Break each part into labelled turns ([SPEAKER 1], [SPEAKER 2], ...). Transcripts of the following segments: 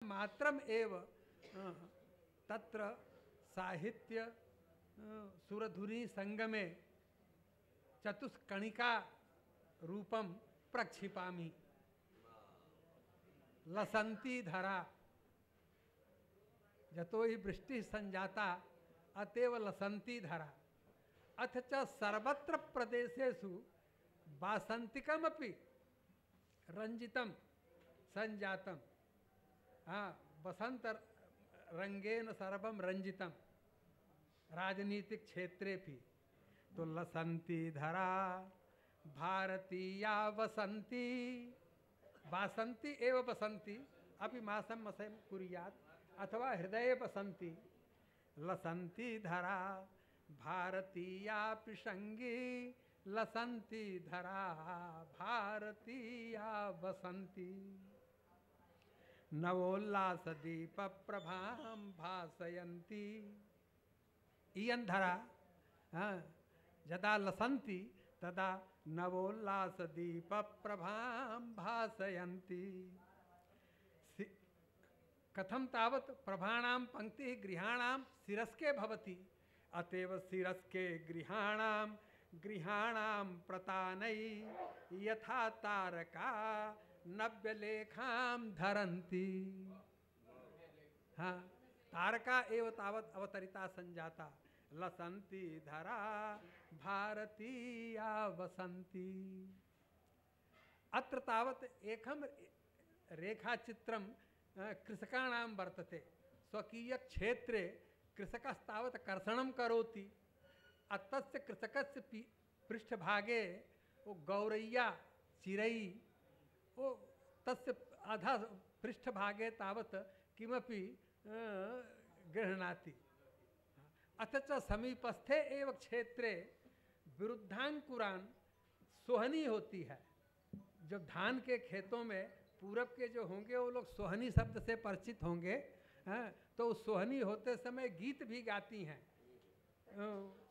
[SPEAKER 1] मात्रम एव तत्र साहित्य सुरधुरी संगमे चतुष्कणिका रूपम प्रक्षिपामि लसंती धरा जतो ही वृष्टि संजाता अतएव लसंती धरा अथ च सर्वत्र प्रदेशेषु वासंतिकमपि रंजितम संजातम। हाँ, बसंत रंगेन सर्वम रंजितम राजनीतिक क्षेत्रे भी। तो लसंती धरा भारतीया वसंती वासंती एव बसंती अभी मासम मसम कुर्यात् अथवा हृदय बसंती लसंती धरा भारतीया पिशंगी लसंती धरा भारतीया वसंती नवोल्लास दीप प्रभाम भासयन्ती इयं धरा यदा लसन्ति तदा नवोल्लास दीप प्रभाम भासयन्ती। कथम तावत प्रभाणाम पंक्ति गृहाणाम शिरस्के भवति अतएव शिरस्के गृहाणाम प्रतानै यथा तारका नव्यलेखाम धरन्ति। हाँ, तारका एव तावत अवतरिता संजाता लसंती धरा भारतीया वसंती। अत्र तावत एकम रेखाचित्रम कृषकाणाम वर्तते। स्वकीय क्षेत्रे कृषकस्तावत कर्षणं करोति अतस्य कृषकस्य पृष्ठभागे वो गौरैया चिरई वो तस्य अधा पृष्ठभागे तावत किमपि गृह्णाति। अथ च समीपस्थे एव क्षेत्रे विरुद्धांकुरान सोहनी होती है। जब धान के खेतों में पूरब के जो होंगे वो लोग सोहनी शब्द से परिचित होंगे। तो उस सोहनी होते समय गीत भी गाती हैं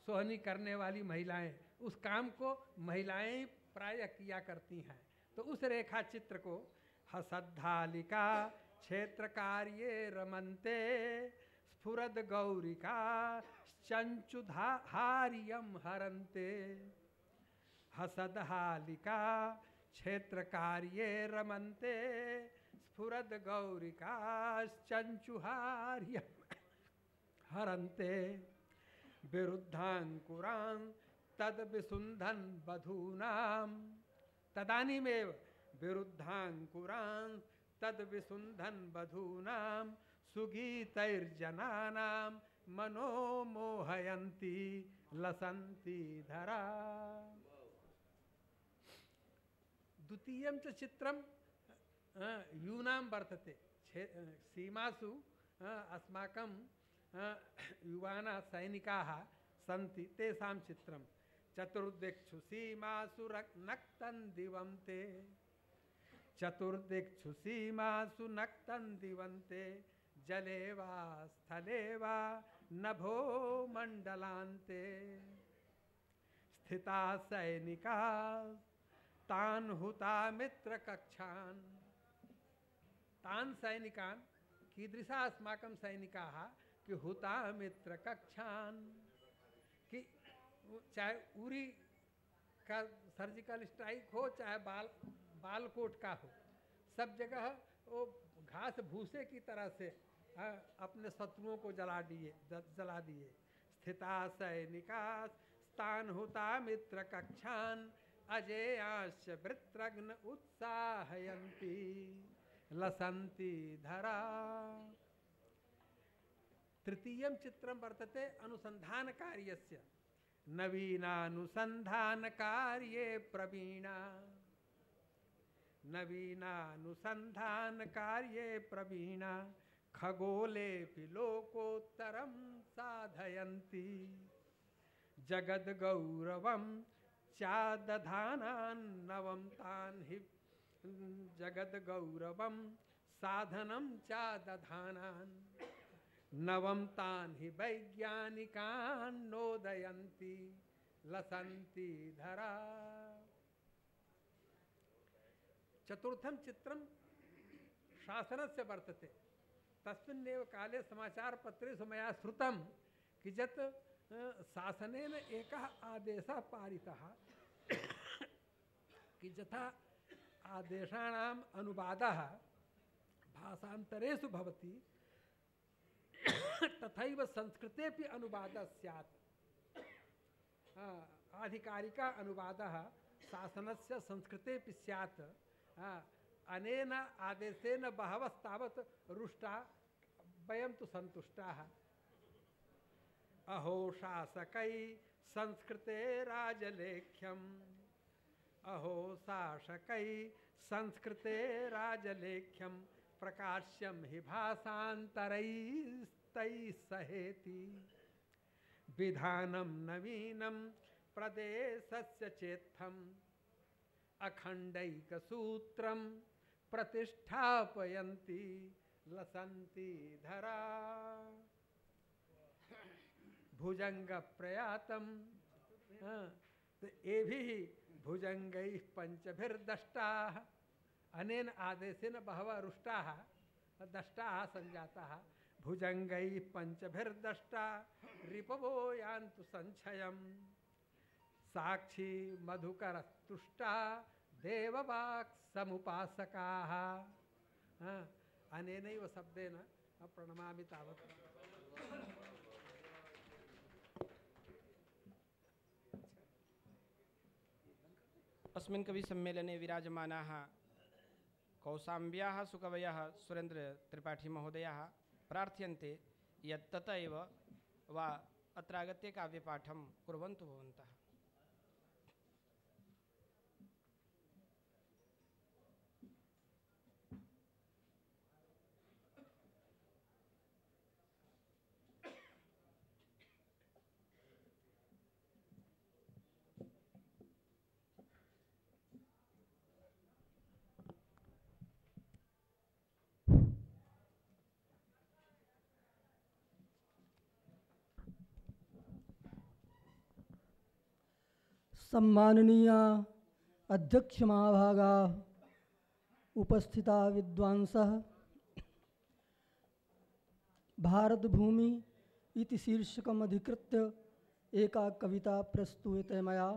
[SPEAKER 1] सोहनी करने वाली महिलाएं। उस काम को महिलाएं प्रायः किया करती हैं। तो उस रेखा चित्र को हसद्धालिका क्षेत्र कार्ये रमन्ते स्फुरद गौरिका चंचुधारियम हरन्ते। हसद्हालिका क्षेत्र कार्ये रमन्ते स्फुरद गौरिका चंचुहार्यम हरन्ते। विरुद्धांकुरां तद विसुंधन बधूनाम तदानीमेव विरुद्धांकुरां तद विसुंधन बधूनां सुगीतैर्जनानां मनोमोहयन्ती लसंती धरा। द्वितीयं च चित्रं यूनां वर्तते। सीमासु अस्माकं युवानः सैनिकाः सन्ति तेषां चित्रं। चतुर्दिक्षु सीमासु नक्तं दिवं ते चतुर्दिक्षु सीमासु नक्तं दिवं ते जले वा स्थले वा नभो मंडलान्ते। स्थिता सैनिका तान हुता मित्र कक्षान। तान सैनिकान कीदृशा अस्माकं सैनिकाः कि हुता मित्र कक्षान कि चाहे उरी का सर्जिकल स्ट्राइक हो चाहे बालकोट का हो, सब जगह वो घास भूसे की तरह से अपने शत्रुओं को जला दिए। स्थिता सैनिका स्थान हुता मित्र कक्षान अजेयाश्च वृत्रग्न उत्साहयन्ती लसंती धरा। तृतीयं चित्रं वर्तते अनुसंधान कार्यस्य। नवीनानुसंधान कार्ये प्रवीणा नवीनानुसंधान कार्ये प्रवीणा खगोलेऽपि लोकोत्तरं साधयन्ती जगद्गौरवं चादधानान् नवं तान् हि जगद्गौरवं साधनं चादधानान् नवं तान् हि वैज्ञानिकान् नोदयन्ति लसंती धरा। चतुर्थं चित्रं शासनस्य वर्तते। तस्मिन्नेव काले समाचार पत्रेषु मया श्रुतं कि यत् शासनेन एकः आदेशः पारितः कि यथा आदेशानाम् अनुवादः भाषान्तरेषु भवति तथैव संस्कृतेपि अनुवादः स्यात्। आधिकारिक अनुवादः शासनस्य संस्कृतेपि स्यात्। अनेन आदेशेन बहवस्तावत् रुष्टाः वयं तु सन्तुष्टाः। अहो शासकै संस्कृते राजलेख्यम् अहो शासकै संस्कृते राजलेख्यं प्रकाश्यं हि भाषान्तरैस्तैः सहेति विधानं नवीनं प्रदेशस्य चेत्थम् अखण्डैकसूत्रं प्रतिष्ठापयन्ति लसन्ति धरा भुजंग प्रयातम एभिः भुजंगैः पंचभिर्दष्टाः अनेन आदेशेन बहवः रुष्टाः दष्टाः संजाताः भुजंगैः पंचभिर्दष्टा रिपवो यान्तु संक्षयम् साक्षी मधुकरस्तुष्टा देववाक् समुपासकाः। अनेनैव शब्देन प्रणमामि तावत्।
[SPEAKER 2] अस्मिन् कवि सम्मेलने विराजमानाः कौसाम्ब्याः सुकवयः सुरेन्द्र त्रिपाठी महोदयाः प्रार्थ्यन्ते यत् तत एव वा अत्रागत्य काव्यपाठं कुर्वन्तु भवन्तः।
[SPEAKER 3] सम्माननीय अध्यक्ष महाभागा उपस्थिता विद्वांसः भारत भूमि इति शीर्षकम् अधिकृत्य एका कविता प्रस्तूयते मया।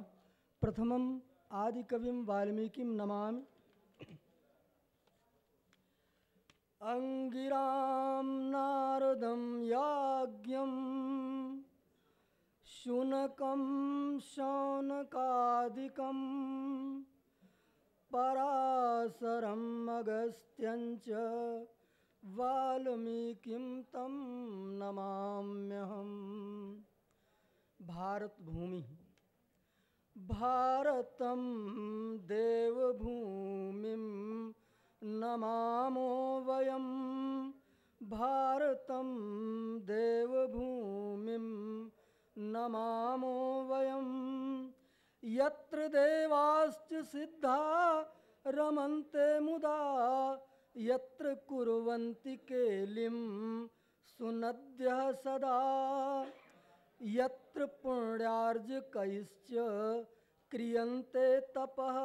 [SPEAKER 3] प्रथमम् आदिकविं वाल्मीकिं नमामि। अंगिरां नारदं याज्ञं शुनकं शौनकादिकं पराशरं अगस्त्यं च वाल्मीकिं तं नमाम्यहम्। भारत भूमि भारतं देवभूमिं नमामो वयं भारतं देवभूमिं नमामो वयं यत्र देवाश्च सिद्धा रमन्ते मुदा यत्र कुर्वन्ति केलिं सुनद्यः सदा यत्र पुण्यार्जकैश्च क्रियन्ते तपः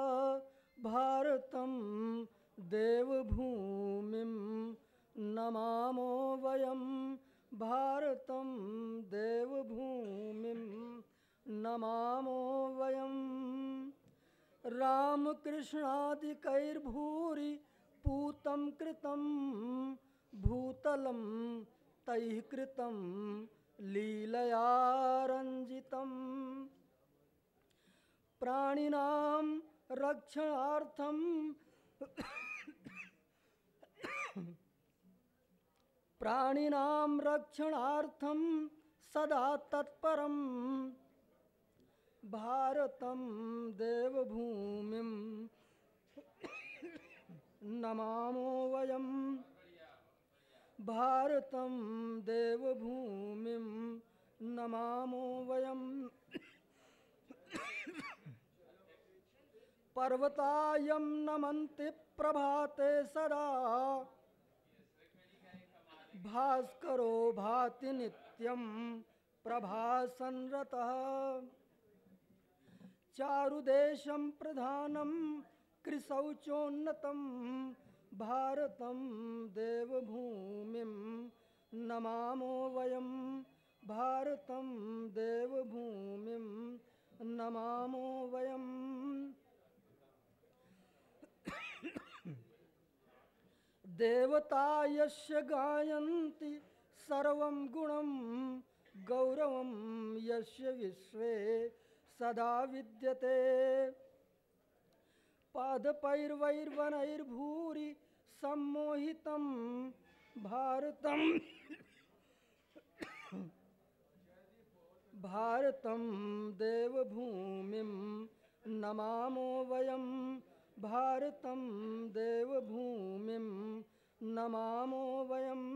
[SPEAKER 3] भारतं देवभूमिं नमामो वयं भारतं देवभूमिं नमामो वयं रामकृष्णादिकैर्भूरि पूतं कृतं भूतलं तैः कृतं लीलया रञ्जितं प्राणिनां रक्षणार्थं प्राणिनां रक्षणार्थं सदा तत्परं भारतं देवभूमिं नमामो वयं भारतं देवभूमिं नमामो वयं पर्वतायं नमन्ति प्रभाते सदा भास्करो भाति नित्यं प्रभासंरतः चारुदेशं प्रधानं कृशौचोन्नतं भारतं देवभूमिं नमामो वयं भारतं देवभूमिं नमामो वयम् देवता यस्य गायन्ति सर्वं गुणं गौरवं यस्य विश्वे सदा विद्यते पादपैर्वैर्वनैर्भूरि सम्मोहितं भारतं भारतं देवभूमिं नमामो वयं भारतं देवभूमिं नमामो वयम्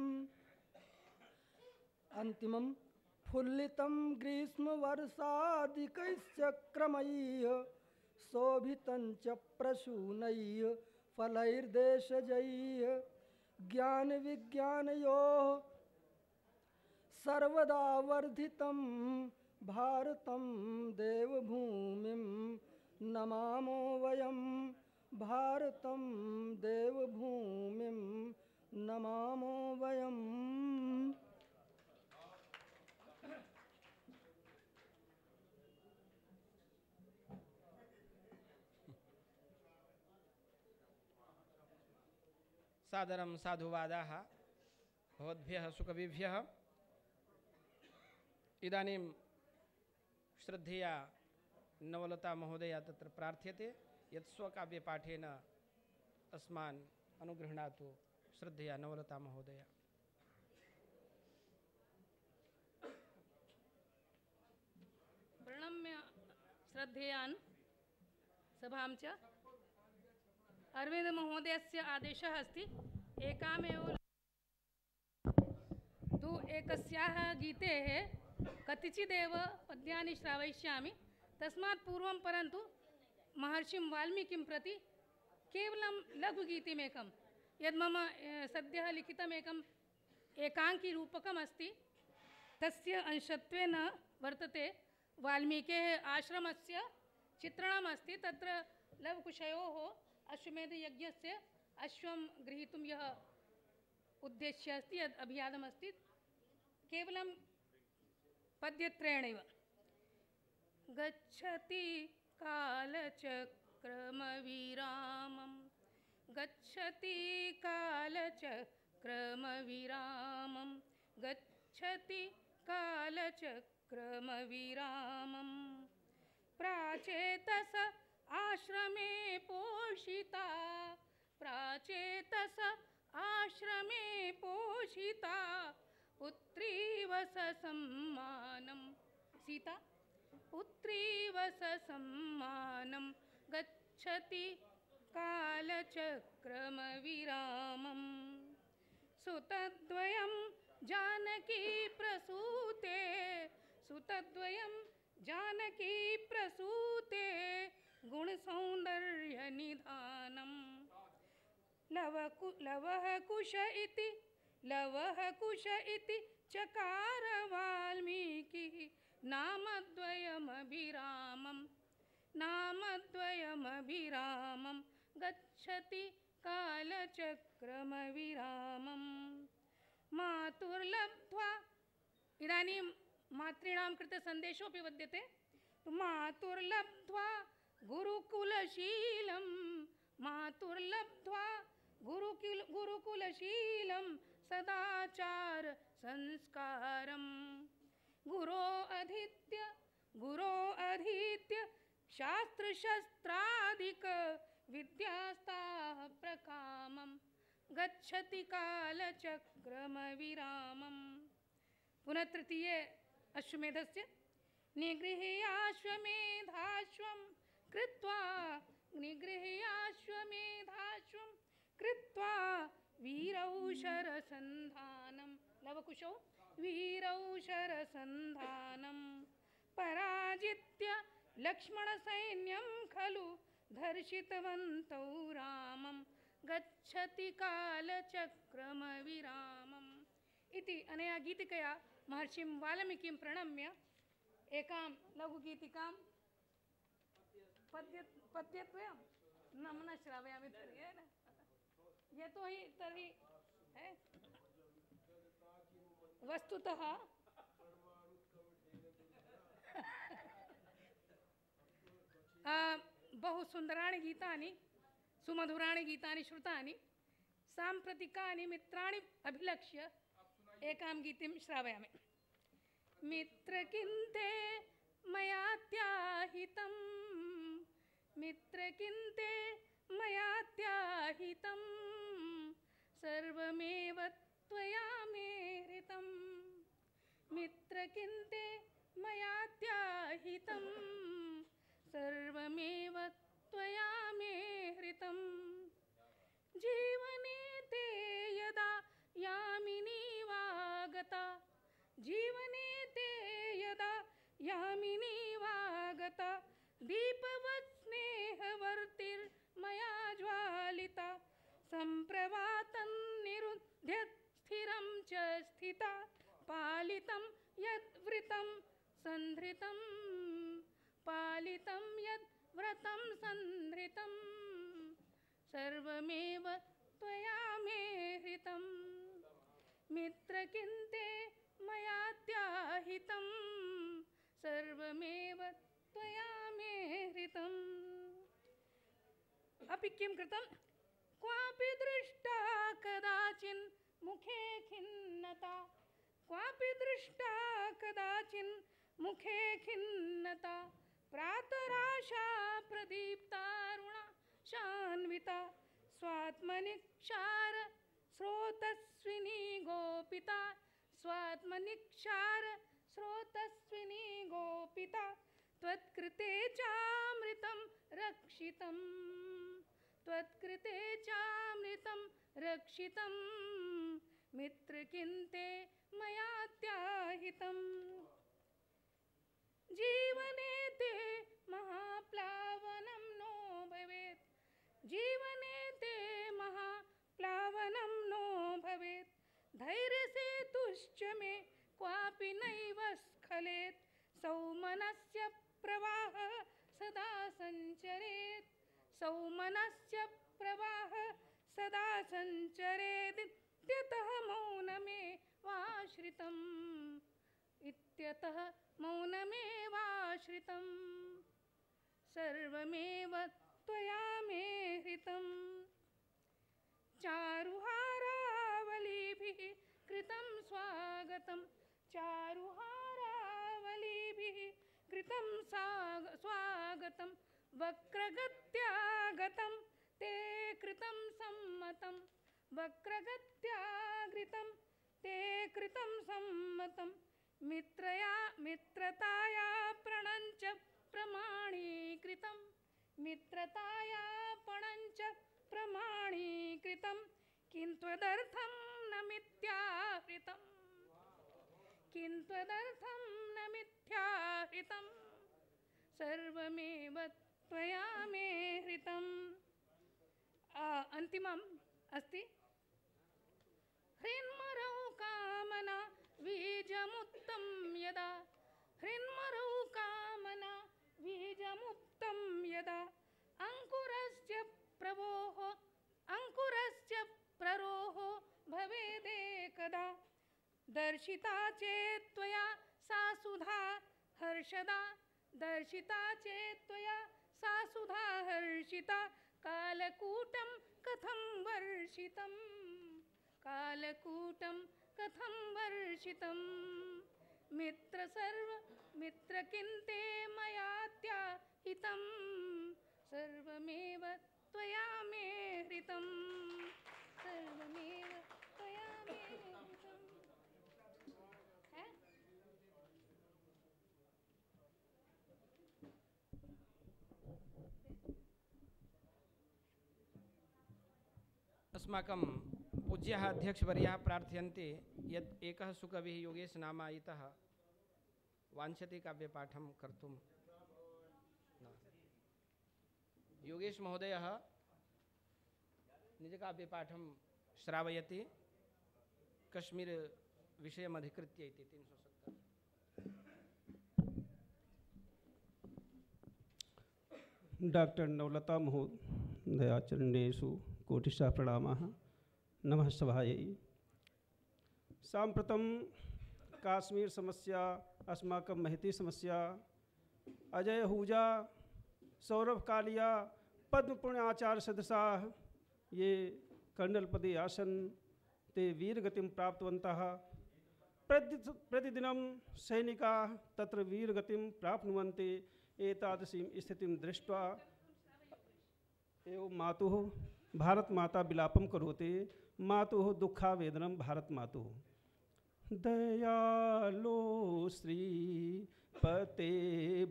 [SPEAKER 3] अन्तिमं फुल्लितं ग्रीष्मवर्षादिकैश्चक्रमैः शोभितं च प्रसूनैः फलैर्देशजैः ज्ञानविज्ञानयोः सर्वदा वर्धितं भारतं देवभूमिं नमामो वयं भारतं देवभूमिं नमामो वयम्
[SPEAKER 2] सादरं साधुवादाः भवद्भ्यः सुकविभ्यः। इदानीं श्रद्धेया नवलता महोदया तत्र प्रार्थ्यते यत् स्वकाव्यपाठेन अस्मान् अनुगृह्णातु। श्रद्धेया नवलता महोदया।
[SPEAKER 4] प्रणम्य श्रद्धेयान् सभां च अरविन्दमहोदयस्य आदेशः अस्ति एकामेव तु एकस्याः गीतेः कतिचिदेव पद्यानि श्रावयिष्यामि। तस्मात् पूर्वं परन्तु महर्षिं वाल्मीकिं प्रति केवलं लघुगीतिमेकं यद् मम सद्यः लिखितमेकम् एकाङ्कीरूपकम् अस्ति तस्य अंशत्वेन वर्तते। वाल्मीकेः आश्रमस्य चित्रणम् अस्ति। तत्र लवकुशयोः अश्वमेधयज्ञस्य अश्वं गृहीतुं यः उद्देश्यः अस्ति यद् अभियानमस्ति केवलं पद्यत्रयेणैव। गच्छति कालचक्रमविरामं गच्छति कालचक्रमविरामं गच्छति कालचक्रमविरामं प्राचेतस आश्रमे पोषिता प्राचेतस आश्रमे पोषिता पुत्रीव ससम्मानं सीता पुत्रीव ससम्मानं गच्छति कालचक्रमविरामं सुतद्वयं जानकी प्रसूते सुतद्वयं जानकी प्रसूते गुणसौन्दर्यनिधानं लवः कुश इति चकार वाल्मीकिः नामद्वयमभिरामं गच्छति कालचक्रमविरामं मातुर्लब्ध्वा। इदानीं मातॄणां कृते सन्देशोऽपि वद्यते। मातुर्लब्ध्वा गुरुकुलशीलं मातुर्लब्ध्वा गुरुकुलशीलं सदाचार संस्कारं गुरो अधीत्य शास्त्रशस्त्रादिक विद्यास्ताः प्रकामं गच्छति कालचक्रमविरामं। पुनः तृतीये अश्वमेधस्य निगृह्याश्वमेधाश्वं कृत्वा वीरौ शरसन्धानं लवकुशौ वीरौ शरसन्धानं पराजित्य लक्ष्मणसैन्यं खलु धर्षितवन्तौ रामं गच्छति कालचक्रमविरामम् इति अनया गीतिकया महर्षिं वाल्मीकिं प्रणम्य एकां लघुगीतिकां पद्यत्वं न श्रावयामि तर्हि यतोहि तर्हि वस्तुतः बहु सुंदराणि गीतानि सुमधुराणि गीतानि श्रुतानि साम्प्रतिकानि मित्राणि अभिलक्ष्य एकां गीतिं श्रावयामि। मित्रकिन्ते मया त्याहितं मित्रकिन्ते मया त्याहितं सर्वमेव त्वया मे हृतं मित्रकिन्ते मया त्याहितं सर्वमेव त्वया मे हृतं जीवने ते यदा यामिनीवागता जीवने ते यदा यामिनीवागता दीपवत् स्नेहवर्तिर्मया ज्वालिता सम्प्रभातं निरुध्य स्थिरं च स्थिता पालितं यद्व्रतं संधृतं पालितं यद्व्रतं संधृतं सर्वमेव त्वया मे हृतं मित्रकिन्ते मया त्याहितं सर्वमेव त्वया मे हृतम्। अपि किं कृतं क्वापि दृष्टा कदाचिन् मुखे खिन्नता क्वापि दृष्टा कदाचिन् मुखे खिन्नता प्रातराशा प्रदीप्तारुणा शान्विता स्वात्मनिक्षार स्रोतस्विनी गोपिता स्वात्मनिक्षार स्रोतस्विनी गोपिता त्वत्कृते चामृतं रक्षितं त्वत्कृते चामृतं रक्षितं मित्रकिन्ते मया त्याहितम् जीवने ते महाप्लावनं नो भवेत् जीवने ते महाप्लावनं नो भवेत् धैर्यसेतुश्च मे क्वापि नैव स्खलेत् सौमनस्य प्रवाहः सदा सञ्चरेत् सौमनस्य प्रवाहः सदा सञ्चरेत् इत्यतः मौनमेवाश्रितम् इत्यतः मौनमेवाश्रितं सर्वमेव त्वया मे हृतं चारुहारावलीभिः कृतं स्वागतं चारुहारावलीभिः कृतं स्वागतं वक्रगत्यागतं ते कृतं सम्मतं वक्रगत्यागतं ते कृतं सम्मतं मित्रताया प्रणञ्च प्रमाणीकृतं मित्रताया प्रणञ्च प्रमाणीकृतं किन्त्वदर्थं न मिथ्याहृतं किन्त्वदर्थं न मिथ्याहृतं सर्वमेव त्वया मे हृतम्। अन्तिमम् अस्ति हृन्मरौ कामना बीजमुक्तं यदा हृन्मरौ कामना बीजमुक्तं यदा अंकुरस्य प्ररोह भवेदेकदा दर्शिता चेत् त्वया सा सुधा हर्षदा दर्शिता चेत् त्वया सा सुधा हर्षिता कालकूटं कथं वर्षितं कालकूटं कथं वर्षितं मित्रकिन्ते मया त्याहितं सर्वमेव त्वया मे हृतं सर्वमेव त्वया मे हृतं।
[SPEAKER 2] अस्माकं पूज्यः अध्यक्षवर्यः प्रार्थयन्ति यत् एकः सुकविः योगेश नामा इतः वाञ्छति काव्यपाठं कर्तुं। योगेश महोदयः निजकाव्यपाठं श्रावयति कश्मीर विषयमधिकृत्य इति 370।
[SPEAKER 5] डॉक्टर नवलता महोदयाचरणेषु कोटिशः प्रणामाः। नमः सभायै। साम्प्रतं काश्मीर समस्या अस्माकं महती समस्या अजय हुजा सौरभ कालिया पद्म पुण्याचार्य सदस्याः ये कर्नल पदे आसन ते वीरगतिं प्राप्तवन्तः प्रतिदिनं सैनिकाः तत्र वीरगतिं प्राप्नुवन्ति एतादृशीं स्थितिं दृष्ट्वा एवं मातुः भारत माता विलापं करोति मातुः दुःखावेदनं भारत मातुः दयालो श्रीपते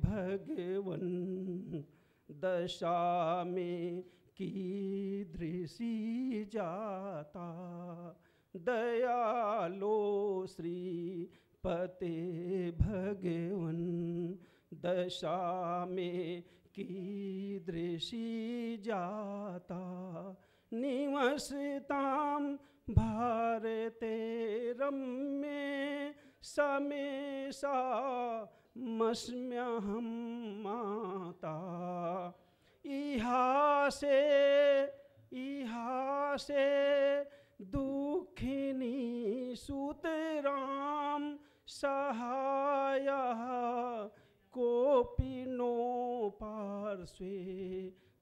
[SPEAKER 5] भगवन् दशा में कीदृशी जाता दयालो श्रीपते भगवन् दशा में कीदृशी जाता निवसतां भारते रम्ये समेषा मस्म्यहं माता इहासे दुःखिनी सुतरां सहायः कोऽपि नो पार्श्वे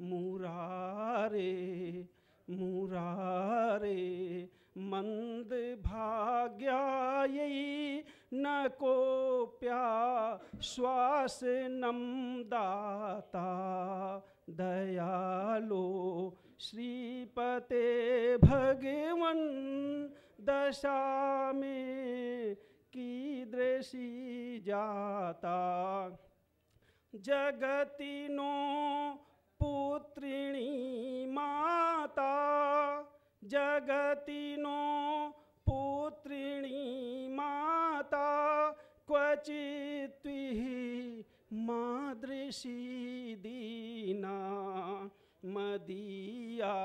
[SPEAKER 5] मुरारे मंदभाग्यायै न कोऽप्याश्वासनं दाता दयालो श्रीपते भगवन् दशा में कीदृशी जाता जगति नो पुत्रिणी माता जगति नो पुत्रिणी माता क्वचित् मादृशी दीना मदीया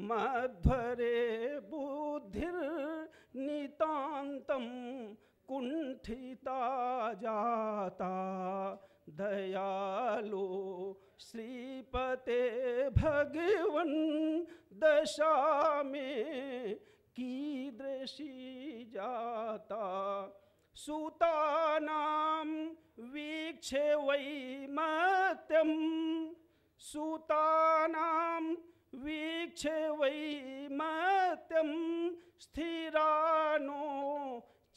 [SPEAKER 5] मध्वरे बुद्धिर्नितान्तं कुण्ठिता जाता दयालो श्रीपते भगवन् दशा में कीदृशी जाता सूतानां वीक्षे वैमत्यं सूतानां वीक्षे वैमत्यं स्थिरानो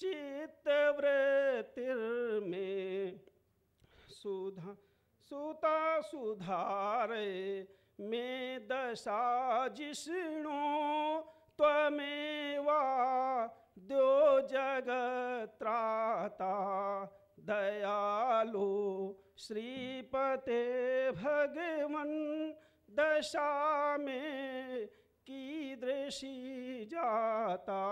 [SPEAKER 5] चित्तवृत्तिर्मे सुता सुधारे मे दशा जिष्णो त्वमेवा द्यो जगत्राता दयालो श्रीपते भगवन् दशा में कीदृशी जाता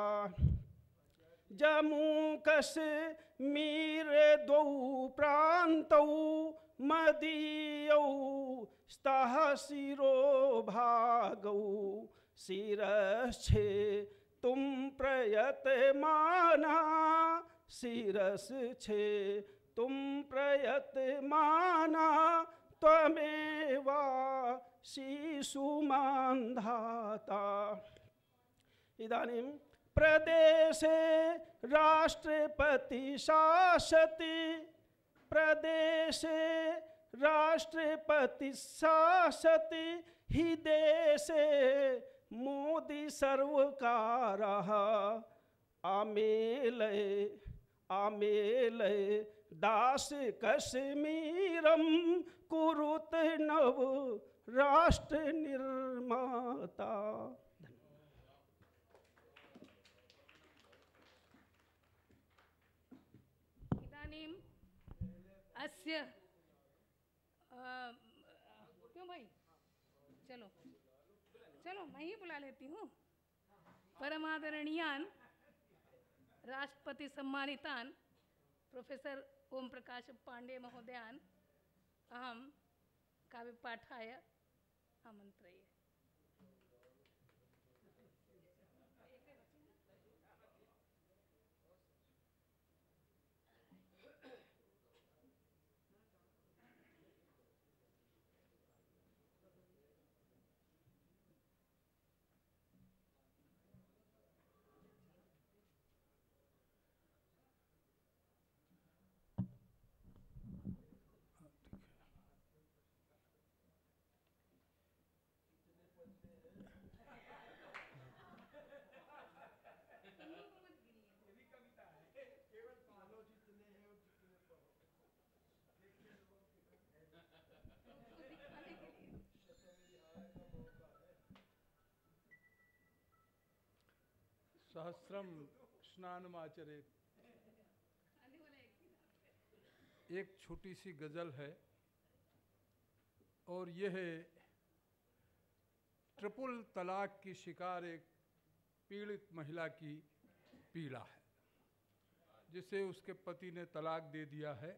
[SPEAKER 5] जम्मू कश्मीर द्वौ प्रान्तौ मदीयौ स्तः शिरो भागौ शिरश्छे तुम प्रयतमाना शिरश्छे तुम प्रयतमाना त्वमेवा शिशुमान्धाता इदानीं प्रदेशे राष्ट्रपति शासति प्रदेशे राष्ट्रपति शासति हि देशे मोदी सर्वकारः आमेलय दास कश्मीरं कुरुत नव राष्ट्र निर्माता
[SPEAKER 4] इदानीम् अस्य क्यों भाई चलो चलो मैं ही बुला लेती हूँ परमादरणीयान राष्ट्रपति सम्मानितान प्रोफेसर ओम प्रकाश पांडे महोदयान अहम काव्यपाठाय आमन्त्रये
[SPEAKER 6] सहस्रम स्नानमाचरेत। एक छोटी सी गज़ल है और यह ट्रिपल तलाक की शिकार एक पीड़ित महिला की पीड़ा है, जिसे उसके पति ने तलाक दे दिया है